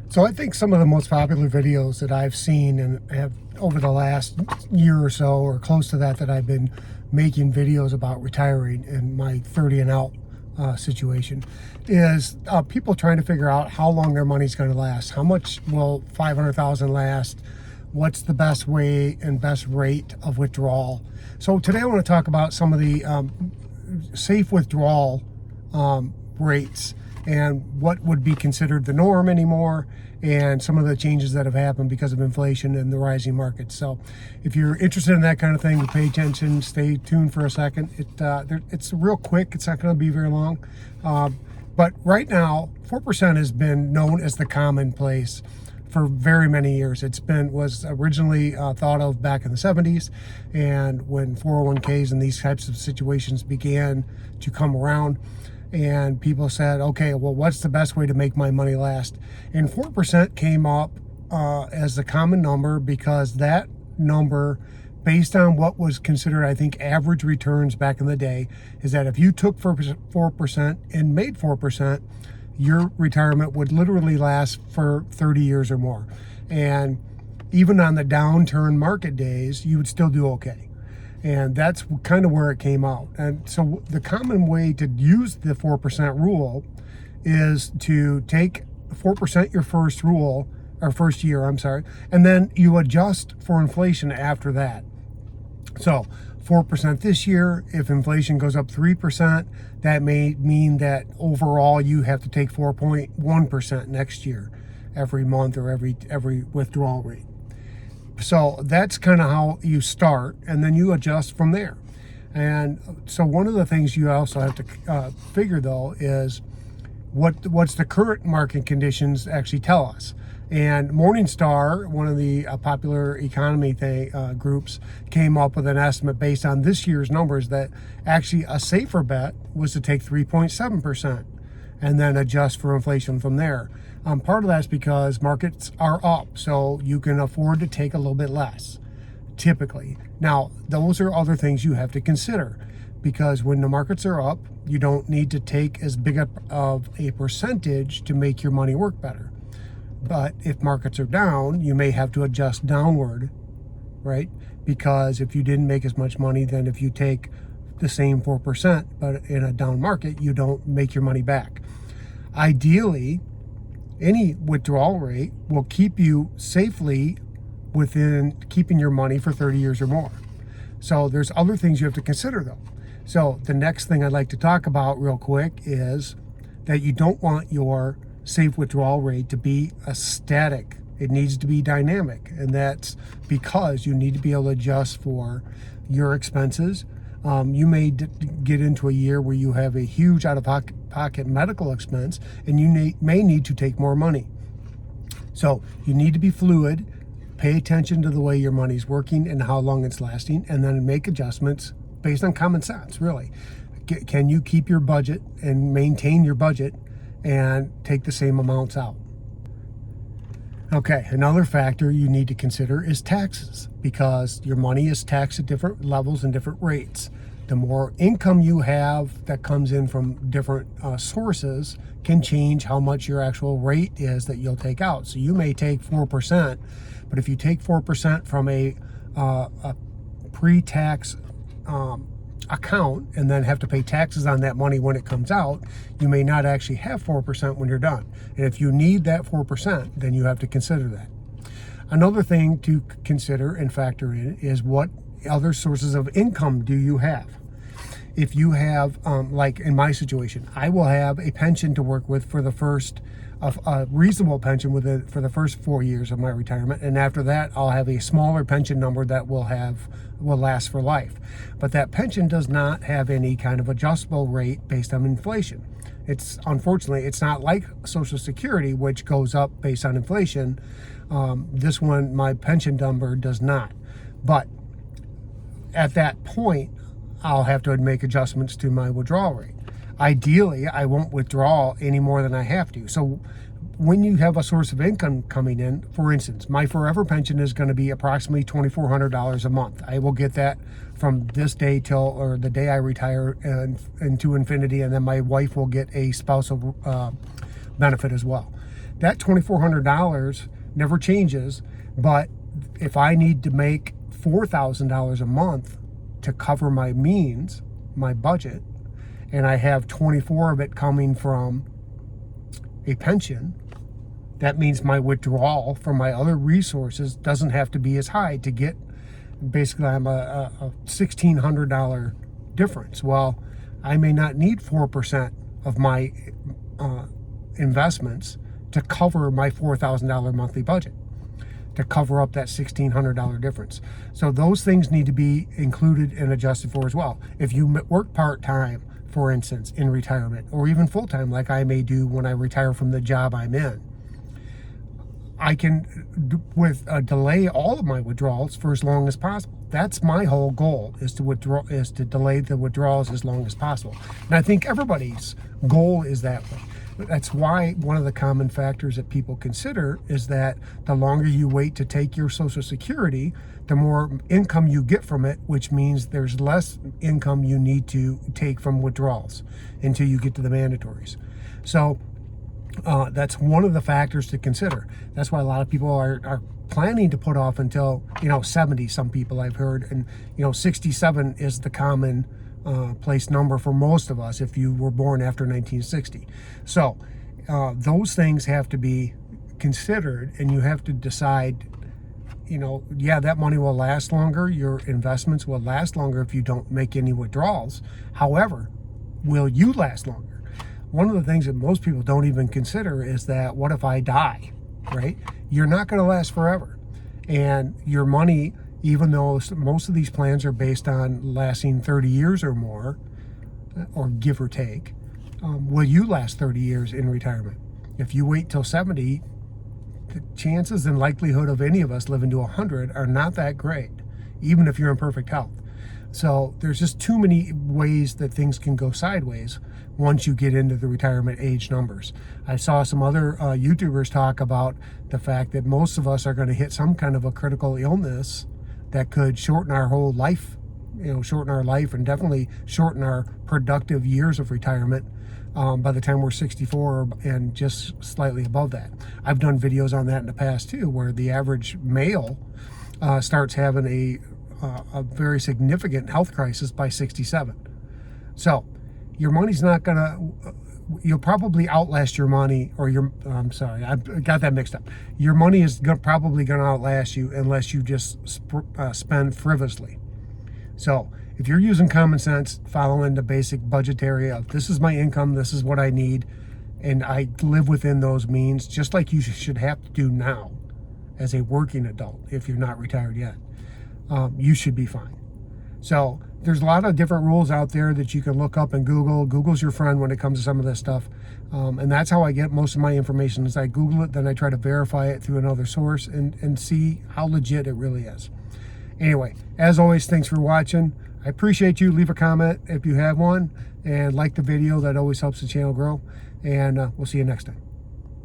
So I think some of the most popular videos that I've seen and have over the last year or so, or close to that, that I've been making videos about retiring and my 30 and out situation, is people trying to figure out how long their money's going to last. How much will 500,000 last? What's the best way and best rate of withdrawal? So today I want to talk about some of the safe withdrawal rates and what would be considered the norm anymore, and some of the changes that have happened because of inflation and the rising markets. So if you're interested in that kind of thing, pay attention, stay tuned for a second. It's real quick. It's not going to be very long. But right now, 4% has been known as the commonplace for very many years. Was originally thought of back in the 70s, and when 401ks and these types of situations began to come around, and people said, okay, well, what's the best way to make my money last? And 4% came up as the common number, because that number, based on what was considered, I think, average returns back in the day, is that if you took 4% and made 4%, your retirement would literally last for 30 years or more. And even on the downturn market days, you would still do okay. And that's kind of where it came out. And so the common way to use the 4% rule is to take 4% your first year, and then you adjust for inflation after that. So 4% this year. If inflation goes up 3%, that may mean that overall you have to take 4.1% next year, every month, or every withdrawal rate. So that's kind of how you start, and then you adjust from there. And so one of the things you also have to figure, though, is what's the current market conditions actually tell us. And Morningstar, one of the popular economy groups, came up with an estimate based on this year's numbers that actually a safer bet was to take 3.7% and then adjust for inflation from there. Part of that's because markets are up, so you can afford to take a little bit less, typically. Now, those are other things you have to consider, because when the markets are up, you don't need to take as big of a percentage to make your money work better. But if markets are down, you may have to adjust downward, right? Because if you didn't make as much money, then if you take the same 4%, but in a down market, you don't make your money back. Ideally, any withdrawal rate will keep you safely within keeping your money for 30 years or more. So there's other things you have to consider, though. So the next thing I'd like to talk about real quick is that you don't want your safe withdrawal rate to be a static. It needs to be dynamic, and that's because you need to be able to adjust for your expenses. You may get into a year where you have a huge out-of-pocket medical expense, and you may need to take more money. So you need to be fluid, pay attention to the way your money's working and how long it's lasting, and then make adjustments based on common sense, really. Can you keep your budget and maintain your budget and take the same amounts out? Okay, another factor you need to consider is taxes, because your money is taxed at different levels and different rates. The more income you have that comes in from different sources can change how much your actual rate is that you'll take out. So you may take 4%, but if you take 4% from a pre-tax account and then have to pay taxes on that money when it comes out, you may not actually have 4% when you're done. And if you need that 4%, then you have to consider that. Another thing to consider and factor in is what other sources of income do you have. If you have, like in my situation, I will have a pension to work with for the first, a reasonable pension for the first 4 years of my retirement, and after that I'll have a smaller pension number that will last for life. But that pension does not have any kind of adjustable rate based on inflation. Unfortunately, it's not like Social Security, which goes up based on inflation. This one, my pension number, does not. But at that point, I'll have to make adjustments to my withdrawal rate. Ideally, I won't withdraw any more than I have to. So when you have a source of income coming in, for instance, my forever pension is going to be approximately $2,400 a month. I will get that from this day or the day I retire and to infinity, and then my wife will get a spousal benefit as well. that $2,400 never changes. But if I need to make $4,000 a month to cover my means, my budget, and I have 24 of it coming from a pension, that means my withdrawal from my other resources doesn't have to be as high to get, basically I'm a $1,600 difference. Well, I may not need 4% of my investments to cover my $4,000 monthly budget, to cover up that $1,600 difference. So those things need to be included and adjusted for as well. If you work part-time, for instance, in retirement, or even full-time like I may do when I retire from the job I'm in, I can delay all of my withdrawals for as long as possible. That's my whole goal, is to delay the withdrawals as long as possible. And I think everybody's goal is that way. That's why one of the common factors that people consider is that the longer you wait to take your Social Security, the more income you get from it, which means there's less income you need to take from withdrawals until you get to the mandatories. So that's one of the factors to consider. That's why a lot of people are planning to put off until 70. Some people I've heard, and 67 is the common place number for most of us if you were born after 1960. So those things have to be considered, and you have to decide, yeah, that money will last longer. Your investments will last longer if you don't make any withdrawals. However, will you last longer? One of the things that most people don't even consider is that, what if I die, right? You're not going to last forever. And your money, even though most of these plans are based on lasting 30 years or more, or give or take, will you last 30 years in retirement? If you wait till 70, the chances and likelihood of any of us living to 100 are not that great, even if you're in perfect health. So there's just too many ways that things can go sideways once you get into the retirement age numbers. I saw some other YouTubers talk about the fact that most of us are going to hit some kind of a critical illness that could shorten our whole life, shorten our life, and definitely shorten our productive years of retirement by the time we're 64 and just slightly above that. I've done videos on that in the past too, where the average male starts having a very significant health crisis by 67. So your money's not gonna, you'll probably outlast your money, or I'm sorry, I got that mixed up. Your money is probably gonna outlast you unless you just spend frivolously. So if you're using common sense, following the basic budgetary of, this is my income, this is what I need, and I live within those means, just like you should have to do now as a working adult if you're not retired yet, you should be fine. So there's a lot of different rules out there that you can look up and Google. Google's your friend when it comes to some of this stuff. And that's how I get most of my information, is I Google it, then I try to verify it through another source and see how legit it really is. Anyway, as always, thanks for watching. I appreciate you. Leave a comment if you have one, and like the video. That always helps the channel grow. And we'll see you next time.